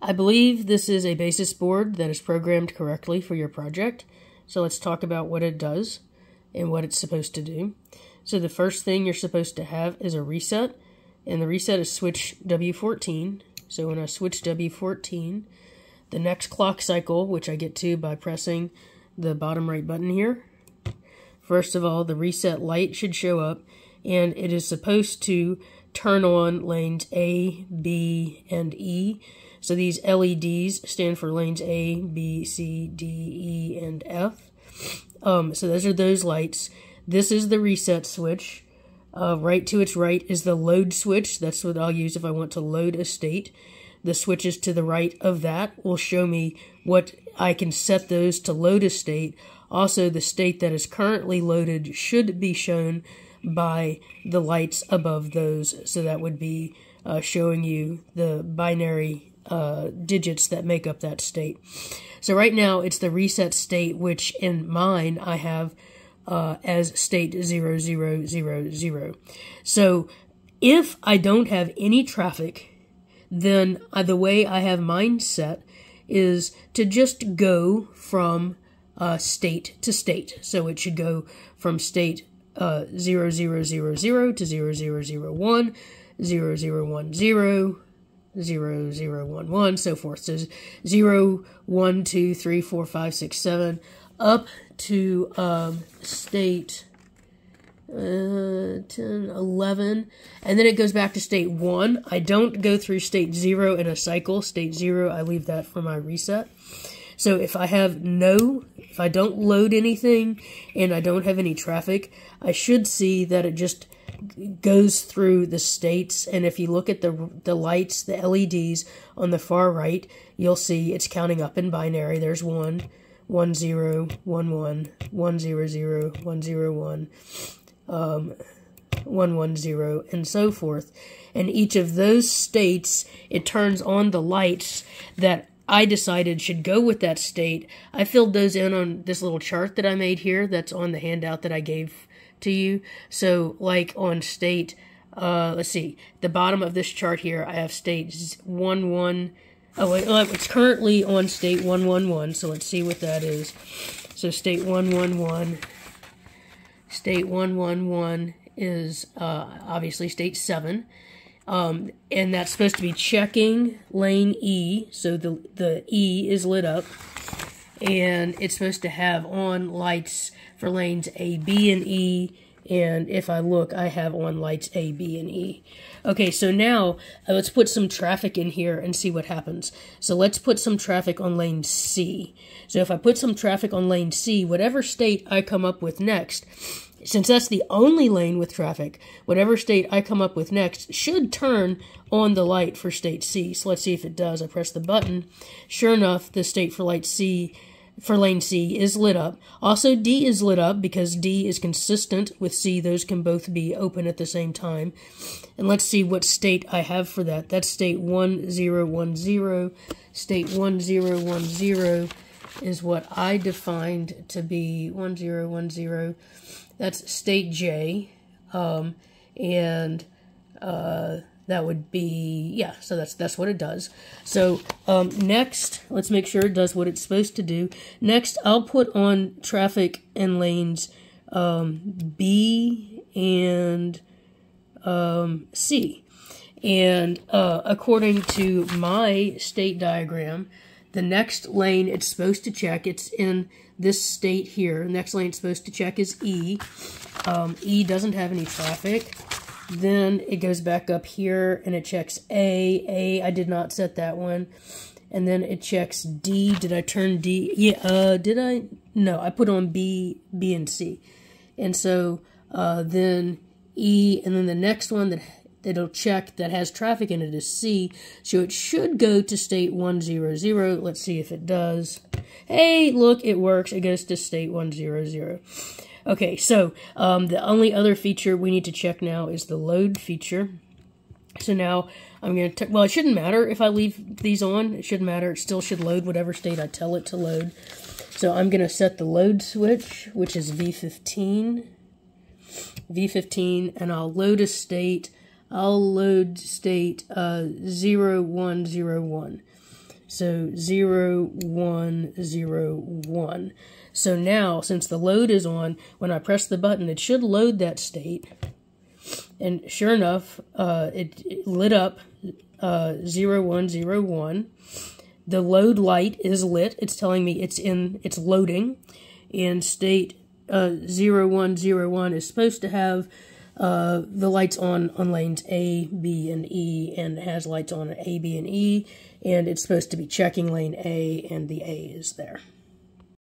I believe this is a BASIS board that is programmed correctly for your project. So let's talk about what it does and what it's supposed to do. So the first thing you're supposed to have is a reset, and the reset is switch W14. So when I switch W14, the next clock cycle, which I get to by pressing the bottom right button here, first of all, the reset light should show up, and it is supposed to turn on lanes A, B, and E. So these LEDs stand for lanes A, B, C, D, E, and F. So those are those lights. This is the reset switch. Right to its right is the load switch. That's what I'll use if I want to load a state. The switches to the right of that will show me what I can set those to load a state. Also, the state that is currently loaded should be shown by the lights above those. So that would be showing you the binary digits that make up that state. So right now it's the reset state, which in mine I have as state 0000. So if I don't have any traffic, then the way I have mine set is to just go from state to state. So it should go from state 0000 to 0001, 0010, 0011, so forth. So 0, 1, 2, 3, 4, 5, 6, 7, up to state 10, 11, and then it goes back to state 1. I don't go through state 0 in a cycle. State 0, I leave that for my reset. So if I don't load anything and I don't have any traffic, I should see that it just goes through the states. And if you look at the lights, the LEDs on the far right, you'll see it's counting up in binary. There's 1, 1, 0, 1, 1, 1, 0, 0, 1, 0, 1, 1, 1, 0, and so forth. And each of those states, it turns on the lights that I decided should go with that state. I filled those in on this little chart that I made here that's on the handout that I gave to you. So like on state, let's see, the bottom of this chart here, I have state 1, 1. Oh, wait, it's currently on state 1, 1, 1, so let's see what that is. So state 1, 1, 1. State 1, 1, 1 is obviously state 7. And that's supposed to be checking lane E, so the E is lit up, and it's supposed to have on lights for lanes A, B, and E, and if I look, I have on lights A, B, and E. Okay, so now let's put some traffic in here and see what happens. So let's put some traffic on lane C. So if I put some traffic on lane C, whatever state I come up with next, since that's the only lane with traffic, whatever state I come up with next should turn on the light for state C. So let's see if it does. I press the button. Sure enough, the state for lane C is lit up. Also, D is lit up because D is consistent with C. Those can both be open at the same time. And let's see what state I have for that. That's state 1010. State 1010 is what I defined to be 1010. That's state J, and that would be, yeah, so that's what it does. So next, let's make sure it does what it's supposed to do. Next, I'll put on traffic and lanes B and C. And according to my state diagram, the next lane it's supposed to check, it's in this state here. The next lane it's supposed to check is E. E doesn't have any traffic. Then it goes back up here and it checks A. I did not set that one. And then it checks D. Did I turn D? Yeah, did I? No, I put on B, and C. And so then E, and then the next one that it'll check that has traffic in it is C, so it should go to state 100. Let's see if it does. Hey, look, it works. It goes to state 100. Okay, so the only other feature we need to check now is the load feature. So now I'm going to, well, it shouldn't matter if I leave these on. It shouldn't matter. It still should load whatever state I tell it to load. So I'm going to set the load switch, which is V15, and I'll load a state. I'll load state 0101. So 0, 1, 0, 1. So now, since the load is on, when I press the button, it should load that state. And sure enough, it lit up 0, 1, 0, 1. The load light is lit. It's telling me it's loading. And state 0, 1, 0, 1 is supposed to have the lights on lanes A, B, and E, and it has lights on A, B, and E, and it's supposed to be checking lane A, and the A is there.